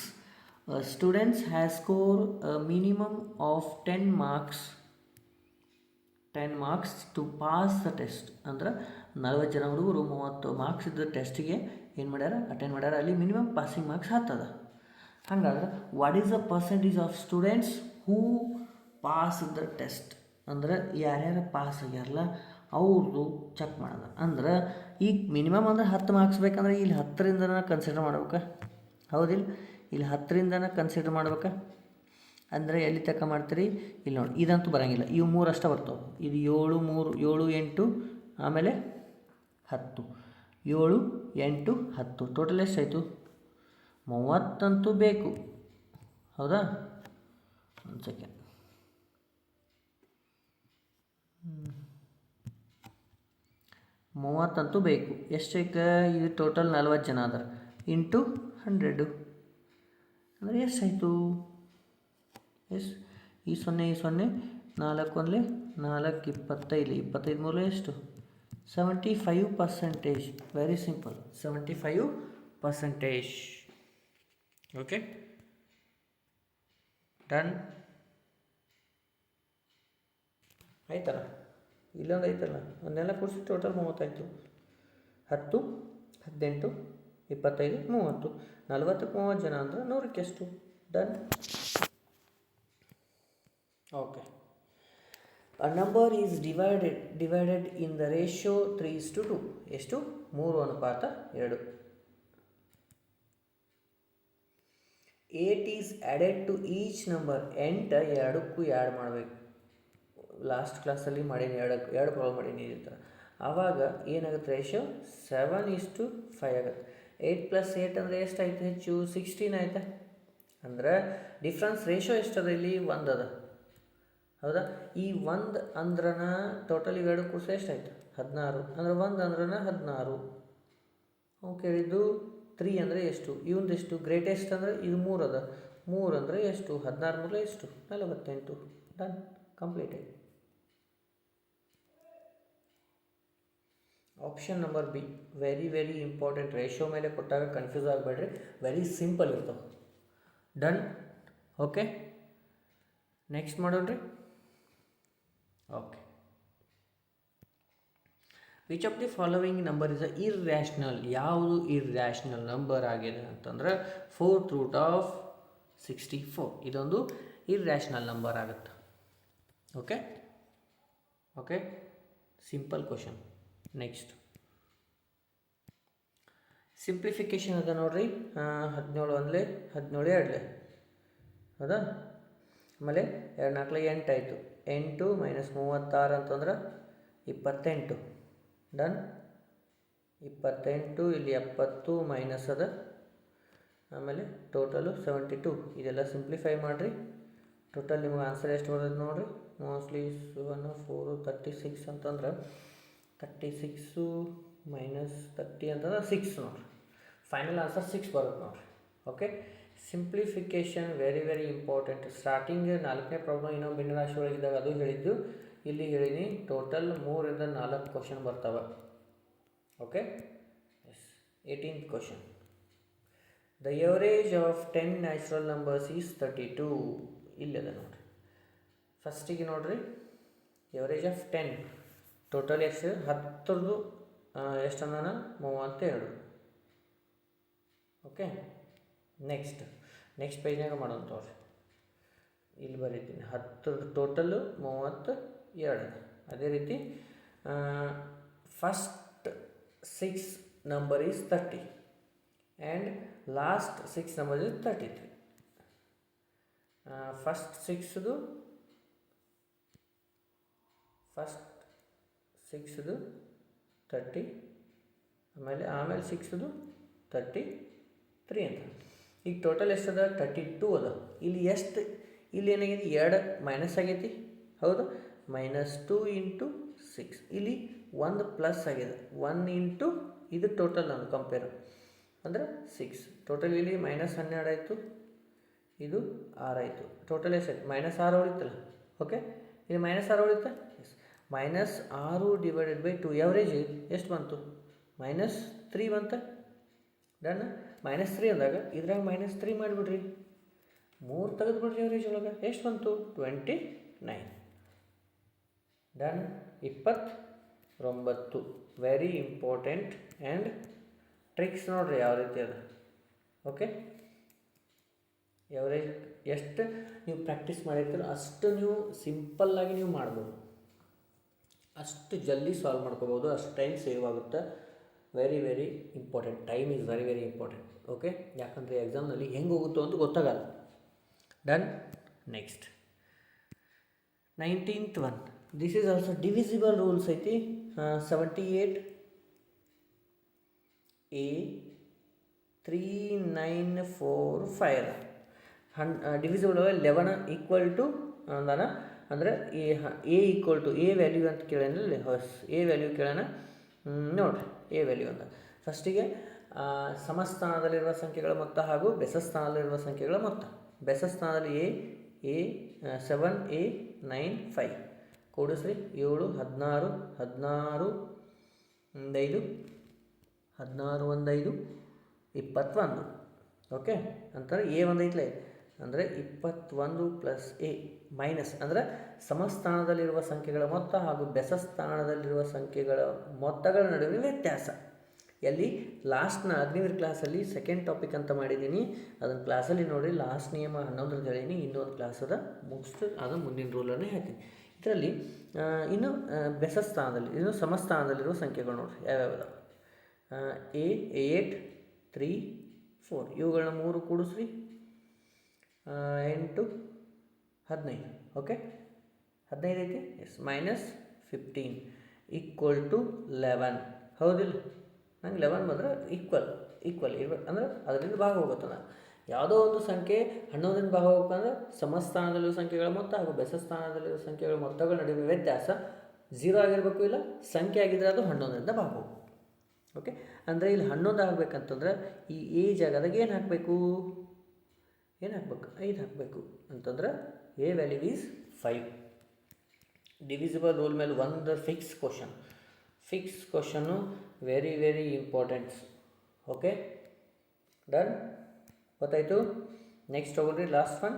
Students has scored a minimum of 10 marks to pass the test. ಅಂದ್ರೆ 40 ಜನ ಹುಡುಗರು 30 ಮಾರ್ಕ್ಸ್ ಇದ್ದ ಟೆಸ್ಟಿಗೆ ಏನು ಮಾಡ್ಯಾರ? ಅಟೆಂಡ್ ಮಾಡ್ಯಾರ. ಅಲ್ಲಿ minimum passing marks 10 ಅದ. ಹಾಗಾದ್ರೆ what is the percentage of students who pass the test? ಅಂದ್ರೆ ಯಾರ್ಯಾರು ಪಾಸ್ ಆಗ್ಯಾರಲ್ಲ ಅವ್ರದ್ದು ಚೆಕ್ ಮಾಡೋದು. ಅಂದ್ರೆ ಈಗ ಮಿನಿಮಮ್ ಅಂದ್ರೆ 10 ಮಾರ್ಕ್ಸ್ ಬೇಕಂದ್ರೆ ಇಲ್ಲಿ 10ರಿಂದನೇ ಕನ್ಸಿಡರ್ ಮಾಡ್ಬೇಕಾ? ಹೌದಿಲ್ಲ? ಇಲ್ಲಿ 10ರಿಂದನೇ ಕನ್ಸಿಡರ್ ಮಾಡ್ಬೇಕಾ? ಅಂದರೆ ಎಲ್ಲಿ ತನಕ ಮಾಡ್ತೀರಿ? ಇಲ್ಲಿ ನೋಡಿ, ಇದಂತೂ ಬರೋಂಗಿಲ್ಲ. ಇವು 3 ಅಷ್ಟೇ ಬರ್ತಾವೆ. ಇದು 7 3 7 8 ಆಮೇಲೆ 10. 7 8 10 ಟೋಟಲ್ ಎಷ್ಟಾಯಿತು? 30 ಅಂತೂ ಬೇಕು. ಹೌದಾ? ಒಂದು ಸೆಕೆಂಡ್. 30 ಅಂತೂ ಬೇಕು. ಎಷ್ಟಕ್ಕೆ? ಇದು ಟೋಟಲ್ 40 ಜನ ಅದಾರ, ಇಂಟು 100 ಅಂದರೆ ಎಷ್ಟಾಯಿತು? ಈ 0 4 1 4 25 25 ಮೂಲ ಎಷ್ಟು? 75%. Very simple, 75%. Okay, done. ಆಯ್ತಲ್ಲ? ಇಲ್ಲೊಂದು ಐತಲ್ಲ, ಅದನ್ನೆಲ್ಲ ಕೂಡಿಸಿ ಟೋಟಲ್ 30 ಆಯಿತು. 10 18 25 30. 40ಕ್ಕೆ 30 ಜನ ಅಂದರೆ 100ಕ್ಕೆ ಎಷ್ಟು? Done. Okay. A number is divided in the ratio 3:2. ಎಷ್ಟು? 3:2. 8 is added to each number. 8 ಎರಡಕ್ಕೂ ಆ್ಯಡ್ ಮಾಡಬೇಕು. ಲಾಸ್ಟ್ ಕ್ಲಾಸಲ್ಲಿ ಮಾಡೀನಿ, ಎರಡು ಪ್ರಾಬ್ಲಮ್ ಮಾಡೀನಿ ಈ ಥರ. ಆವಾಗ ಏನಾಗುತ್ತೆ? ರೇಷಿಯೋ 7:5 ಆಗುತ್ತೆ. 8 + 8 ಅಂದರೆ ಎಷ್ಟಾಯಿತು? ಹೆಚ್ಚು 16 ಆಯಿತಾ? ಅಂದ್ರೆ ಡಿಫ್ರೆನ್ಸ್ ರೇಷಿಯೋ ಎಷ್ಟದ? ಇಲ್ಲಿ 1 ಅದ. ಹೌದಾ? ಈ 1 ಅಂದ್ರನ ಟೋಟಲ್ ಇವೆರಡು ಕೂಡಿಸಿ ಎಷ್ಟಾಯಿತು? 16. ಅಂದರೆ 1 ಅಂದ್ರನ 16. ಓಕೆ, ಇದು 3 ಅಂದರೆ ಎಷ್ಟು? ಇವಂದು ಎಷ್ಟು? ಗ್ರೇಟೆಸ್ಟ್ ಅಂದರೆ ಇದು 3 ಅದ. 3 ಅಂದರೆ ಎಷ್ಟು? 16 ಮೂಲ ಎಷ್ಟು? 48. ಡನ್, ಕಂಪ್ಲೀಟ್ ಆಯಿತು. Option number B very important. Ratio ಮೇಲೆ ಕೊಟ್ಟಾಗ ಕನ್ಫ್ಯೂಸ್ ಆಗಬೇಡ್ರಿ, ವೆರಿ ಸಿಂಪಲ್ ಇರ್ತವೆ. ಡನ್. ಓಕೆ, ನೆಕ್ಸ್ಟ್ ಮಾಡೋಣ್ರಿ. Okay, which of the following number is a irrational? ಯಾವುದು ಇರ್ರ್ಯಾಷನಲ್ ನಂಬರ್ ಆಗಿದೆ ಅಂತಂದ್ರೆ 4√64 ಇದೊಂದು ಇರ್ರ್ಯಾಷನಲ್ ನಂಬರ್ ಆಗುತ್ತೆ. Okay okay, simple question. Next simplification ಅದ ನೋಡ್ರಿ. 17 ಒಂದಲೇ 17 ಎರಡಲೇ ಹೌದಾ. ಆಮೇಲೆ 2 4 8 ಆಯಿತು. 8 ಮೈನಸ್ 36 ಅಂತಂದ್ರೆ 28. ಡನ್. 28 ಇಲ್ಲಿ 70 ಮೈನಸ್ ಅದ. ಆಮೇಲೆ ಟೋಟಲು 72. ಇದೆಲ್ಲ ಸಿಂಪ್ಲಿಫೈ ಮಾಡಿರಿ. ಟೋಟಲ್ ನಿಮ್ಗೆ ಆನ್ಸರ್ ಎಷ್ಟು ಬರ್ತದೆ ನೋಡಿರಿ. ಮೋಸ್ಟ್ಲಿ 7 4 36 ಅಂತಂದ್ರೆ 36 ಮೈನಸ್ 30 ಅಂತಂದ್ರೆ 6 ನೋಡಿರಿ. ಫೈನಲ್ ಆನ್ಸರ್ 6 ಬರುತ್ತೆ ನೋಡಿರಿ. Okay, simplification very important. Starting 4ನೇ ಪ್ರಾಬ್ಲಮ್ ಇನ್ನೊಂದು ಭಿನ್ನರಾಶಿ ಒಳಗಿದ್ದಾಗ ಅದು ಹೇಳಿದ್ದು, ಇಲ್ಲಿ ಹೇಳಿನಿ. ಟೋಟಲ್ 3 ರಿಂದ 4 ಕ್ವಶನ್ ಬರ್ತಾವೆ. Okay, yes. 18th question. The average of 10 natural numbers is 32. ಇಲ್ಲದ ನೋಡಿರಿ. ಫಸ್ಟಿಗೆ ನೋಡಿರಿ, ಎವರೇಜ್ ಆಫ್ 10 ಟೋಟಲ್ ಎಷ್ಟು? 10ರದು ಎಷ್ಟು ಅಂದಾನ? 32. ಓಕೆ, ನೆಕ್ಸ್ಟ್ ಪೇಜ್ನಾಗ ಮಾಡೋಣ ತೋರಿ. ಇಲ್ಲಿ ಬರೀತೀನಿ. 10ರದು ಟೋಟಲ್ಲು 32. ಅದೇ ರೀತಿ first 6 number is 30 and last 6 number is 33. First ಸಿಕ್ಸ್ದು 30, ಆಮೇಲೆ 6ದು 33 ಅಂತ. ಈಗ ಟೋಟಲ್ ಎಷ್ಟದ? 32 ಅದ. ಇಲ್ಲಿ ಎಷ್ಟು? ಇಲ್ಲಿ ಏನಾಗಿದೆ? 2 ಮೈನಸ್ ಆಗೈತಿ, ಹೌದು. -2 ಇಂಟು 6. ಇಲ್ಲಿ 1 ಪ್ಲಸ್ ಆಗಿದೆ. 1 ಇಂಟು ಇದು ಟೋಟಲ್ ನಾನು ಕಂಪೇರ್ ಅಂದರೆ 6. ಟೋಟಲ್ ಇಲ್ಲಿ -12 ಆಯಿತು, ಇದು 6 ಆಯಿತು. ಟೋಟಲ್ ಎಷ್ಟಾಯ್ತು? -6 ಉಳಿತಲ್ಲ. ಓಕೆ, ಇಲ್ಲಿ -6 ಉಳಿತಾ? ಎಸ್. -6 ಡಿವೈಡೆಡ್ ಬೈ 2 ಎವರೇಜ್ ಎಷ್ಟು ಬಂತು? -3 ಬಂತ. ಡನ್. -3 ಅಂದಾಗ ಇದ್ರಾಗ -3 ಮಾಡಿಬಿಡ್ರಿ, 3 ತೆಗೆದುಬಿಡ್ರಿ ಎವರೇಜ್ ಒಳಗೆ. ಎಷ್ಟು ಬಂತು? 29. Done. 29. Very important and tricks ನೋಡ್ರಿ ಯಾವ ರೀತಿ ಅದ. ಓಕೆ, ಎವರೇಜ್ ಎಷ್ಟು ನೀವು ಪ್ರಾಕ್ಟೀಸ್ ಮಾಡಿರ್ತೀರೋ ಅಷ್ಟು ನೀವು ಸಿಂಪಲ್ಲಾಗಿ ನೀವು ಮಾಡ್ಬೋದು, ಅಷ್ಟು ಜಲ್ದಿ ಸಾಲ್ವ್ ಮಾಡ್ಕೋಬೋದು, ಅಷ್ಟು ಟೈಮ್ ಸೇವ್ ಆಗುತ್ತೆ. Very important. Time is very important. Okay, ಯಾಕಂದರೆ ಎಕ್ಸಾಮ್ನಲ್ಲಿ ಹೆಂಗೆ ಹೋಗುತ್ತೋ ಅಂತ ಗೊತ್ತಾಗಲ್ಲ. Done. Next 19th one. This is also divisible rules ಐತಿ. 78 A 3945 ಡಿವಿಸಿಬಲ್ 11 ಈಕ್ವಲ್ ಟು ಅಂದಾನ. ಅಂದರೆ A equal to A value ಅಂತ ಕೇಳೋಣ. ಎ ವ್ಯಾಲ್ಯೂ ಕೇಳೋಣ. ನೋಡಿರಿ, ಎ ವ್ಯಾಲ್ಯೂ ಅಂತ ಫಸ್ಟಿಗೆ ಸಮಸ್ಥಾನದಲ್ಲಿರುವ ಸಂಖ್ಯೆಗಳ ಮೊತ್ತ ಹಾಗೂ ಬೆಸಸ್ಥಾನದಲ್ಲಿರುವ ಸಂಖ್ಯೆಗಳ ಮೊತ್ತ. ಬೆಸಸ್ಥಾನದಲ್ಲಿ ಎ 7 A 9 5 ಕೂಡಿಸ್ರಿ. 7 16 16 5 16 1 5 21. ಓಕೆ, ಅಂತಾರೆ ಎ ಒಂದೈತ್ಲೆ ಅಂದರೆ 21 ಪ್ಲಸ್ ಎ ಮೈನಸ್ ಅಂದರೆ ಸಮಸ್ಥಾನದಲ್ಲಿರುವ ಸಂಖ್ಯೆಗಳ ಮೊತ್ತ ಹಾಗೂ ಬೆಸಸ್ಥಾನದಲ್ಲಿರುವ ಸಂಖ್ಯೆಗಳ ಮೊತ್ತಗಳ ನಡುವಿನ ವ್ಯತ್ಯಾಸ. ಎಲ್ಲಿ ಲಾಸ್ಟ್ನ ಅಗ್ನಿವೀರ್ ಕ್ಲಾಸಲ್ಲಿ ಸೆಕೆಂಡ್ ಟಾಪಿಕ್ ಅಂತ ಮಾಡಿದ್ದೀನಿ, ಅದನ್ನು ಕ್ಲಾಸಲ್ಲಿ ನೋಡಿ. ಲಾಸ್ಟ್ ನಿಯಮ 11 ಹೇಳೀನಿ. ಇನ್ನೊಂದು ಕ್ಲಾಸ್ ಅದ, ಮುಗಿಸ್ತು ಅದು ಮುಂದಿನ ರೂಲನ್ನೇ ಹೇಳ್ತೀನಿ. ಇದರಲ್ಲಿ ಇನ್ನು ಬೆಸಸ್ಥಾನದಲ್ಲಿ, ಇನ್ನು ಸಮಸ್ಥಾನದಲ್ಲಿರುವ ಸಂಖ್ಯೆಗಳು ನೋಡಿರಿ ಯಾವ್ಯಾವ. A 8 3 4 ಇವುಗಳನ್ನ 3 ಕೂಡಿಸ್ರಿ. 8 15. ಓಕೆ, 15 ಐತಿ. ಎಸ್. -15 equal to 11. ಹೌದಿಲ್ಲ? ನಂಗೆ 11 ಬಂದರೆ ಈಕ್ವಲ್ ಇರ್ಬೇಕು, ಅಂದ್ರೆ ಅದರಿಂದ ಭಾಗ ಹೋಗುತ್ತದ. ಯಾವುದೋ ಒಂದು ಸಂಖ್ಯೆ 11ರಿಂದ ಭಾಗ ಹೋಗ್ಬೇಕಂದ್ರೆ ಸಮಸ್ಥಾನದಲ್ಲಿರುವ ಸಂಖ್ಯೆಗಳ ಮೊತ್ತ ಹಾಗೂ ಬೆಸಸ್ಥಾನದಲ್ಲಿರುವ ಸಂಖ್ಯೆಗಳ ಮೊತ್ತಗಳ ನಡುವೆ ವ್ಯತ್ಯಾಸ 0 ಆಗಿರಬೇಕು, ಇಲ್ಲ ಸಂಖ್ಯೆ ಆಗಿದ್ದರೆ ಅದು 11ರಿಂದ ಭಾಗ ಹೋಗ್ಬೇಕು. ಓಕೆ, ಅಂದರೆ ಇಲ್ಲಿ 11 ಆಗಬೇಕಂತಂದ್ರೆ ಈ ಎ ಜಾಗದಾಗ ಏನು ಹಾಕಬೇಕು? 5 ಹಾಕಬೇಕು. ಅಂತಂದ್ರೆ A value is 5. Divisible rule ಮೇಲೆ ಒಂದು fix question. Fix question very importance. Okay, done, ಗೊತ್ತಾಯಿತು. ನೆಕ್ಸ್ಟ್ ಹೋಗ್ರಿ ಲಾಸ್ಟ್ ಒನ್.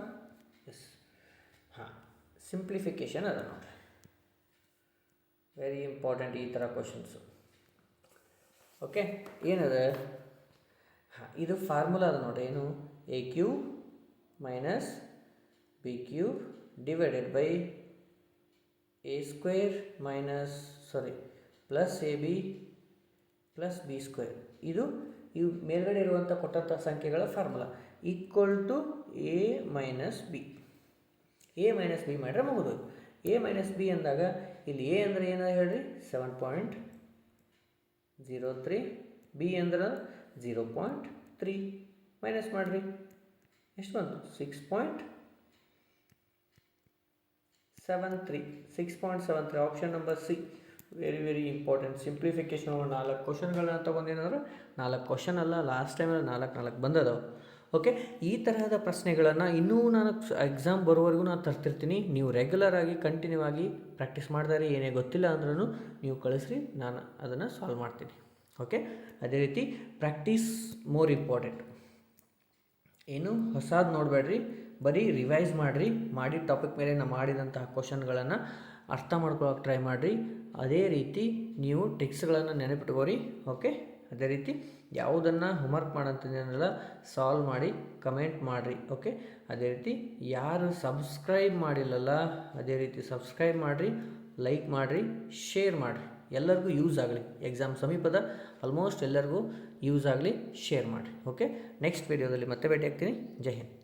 ಎಸ್, ಹಾಂ, ಸಿಂಪ್ಲಿಫಿಕೇಷನ್ ಅದ ನೋಡಿರಿ, ವೆರಿ ಇಂಪಾರ್ಟೆಂಟ್ ಈ ಥರ ಕ್ವಶನ್ಸು. ಓಕೆ, ಏನದ? ಹಾಂ, ಇದು ಫಾರ್ಮುಲಾ ಅದ ನೋಡಿರಿ. ಏನು? A cube minus B cube divided by A square plus A B plus B square. ಇವು ಮೇಲ್ಗಡೆ ಇರುವಂಥ ಕೊಟ್ಟಂಥ ಸಂಖ್ಯೆಗಳ formula equal to A minus B. A minus B ಮಾಡಿದ್ರೆ ಮುಗಿದು. ಎ ಮೈನಸ್ ಬಿ ಅಂದಾಗ ಇಲ್ಲಿ ಎ ಅಂದರೆ ಏನದ ಹೇಳ್ರಿ? 7.03. ಬಿ ಅಂದ್ರೆ 0.3. ಮೈನಸ್ ಮಾಡಿರಿ, ಎಷ್ಟು ಬಂತು? 6.73. 6.73 option number C. Very important. Simplification 4 ಕ್ವಶನ್ಗಳನ್ನ ತೊಗೊಂಡೇನಂದ್ರೆ 4 question ಅಲ್ಲ, ಲಾಸ್ಟ್ ಟೈಮಲ್ಲಿ 4 ಬಂದದವು. ಓಕೆ, ಈ ತರಹದ ಪ್ರಶ್ನೆಗಳನ್ನು ಇನ್ನೂ ನಾನು ಎಕ್ಸಾಮ್ ಬರೋವರೆಗೂ ನಾನು ತರ್ತಿರ್ತೀನಿ. ನೀವು ರೆಗ್ಯುಲರ್ ಆಗಿ ಕಂಟಿನ್ಯೂ ಆಗಿ ಪ್ರಾಕ್ಟೀಸ್ ಮಾಡಿದರೆ ಏನೇ ಗೊತ್ತಿಲ್ಲ ಅಂದ್ರೂ ನೀವು ಕಳಿಸ್ರಿ, ನಾನು ಅದನ್ನು ಸಾಲ್ವ್ ಮಾಡ್ತೀನಿ. ಓಕೆ, ಅದೇ ರೀತಿ ಪ್ರಾಕ್ಟೀಸ್ ಮೋರ್ ಇಂಪಾರ್ಟೆಂಟ್. ಏನು ಹೊಸದು ನೋಡಬೇಡ್ರಿ, ಬರೀ ರಿವೈಸ್ ಮಾಡಿರಿ. ಮಾಡಿದ ಟಾಪಿಕ್ ಮೇಲೆ ನಾನು ಮಾಡಿದಂತಹ ಕ್ವಶನ್ಗಳನ್ನು ಅರ್ಥ ಮಾಡ್ಕೊಳ್ಳೋಕೆ ಟ್ರೈ ಮಾಡಿರಿ. ಅದೇ ರೀತಿ ನೀವು ಟೆಕ್ಸ್ಟ್ಗಳನ್ನು ನೆನಪಿಟ್ಕೋರಿ. ಓಕೆ, ಅದೇ ರೀತಿ ಯಾವುದನ್ನು ಹೋಮ್ವರ್ಕ್ ಮಾಡೋಂಥದ್ದನ್ನೆಲ್ಲ ಸಾಲ್ವ್ ಮಾಡಿ ಕಮೆಂಟ್ ಮಾಡಿರಿ. ಓಕೆ, ಅದೇ ರೀತಿ ಯಾರು ಸಬ್ಸ್ಕ್ರೈಬ್ ಮಾಡಿಲ್ಲಲ್ಲ, ಅದೇ ರೀತಿ ಸಬ್ಸ್ಕ್ರೈಬ್ ಮಾಡಿರಿ, ಲೈಕ್ ಮಾಡಿರಿ, ಶೇರ್ ಮಾಡಿರಿ. ಎಲ್ಲರಿಗೂ ಯೂಸ್ ಆಗಲಿ. ಎಕ್ಸಾಮ್ ಸಮೀಪದ ಆಲ್ಮೋಸ್ಟ್ ಎಲ್ಲರಿಗೂ ಯೂಸ್ ಆಗಲಿ. ಶೇರ್ ಮಾಡಿರಿ. ಓಕೆ, ನೆಕ್ಸ್ಟ್ ವೀಡಿಯೋದಲ್ಲಿ ಮತ್ತೆ ಭೇಟಿ ಆಗ್ತೀನಿ. ಜೈ ಹಿಂದ್.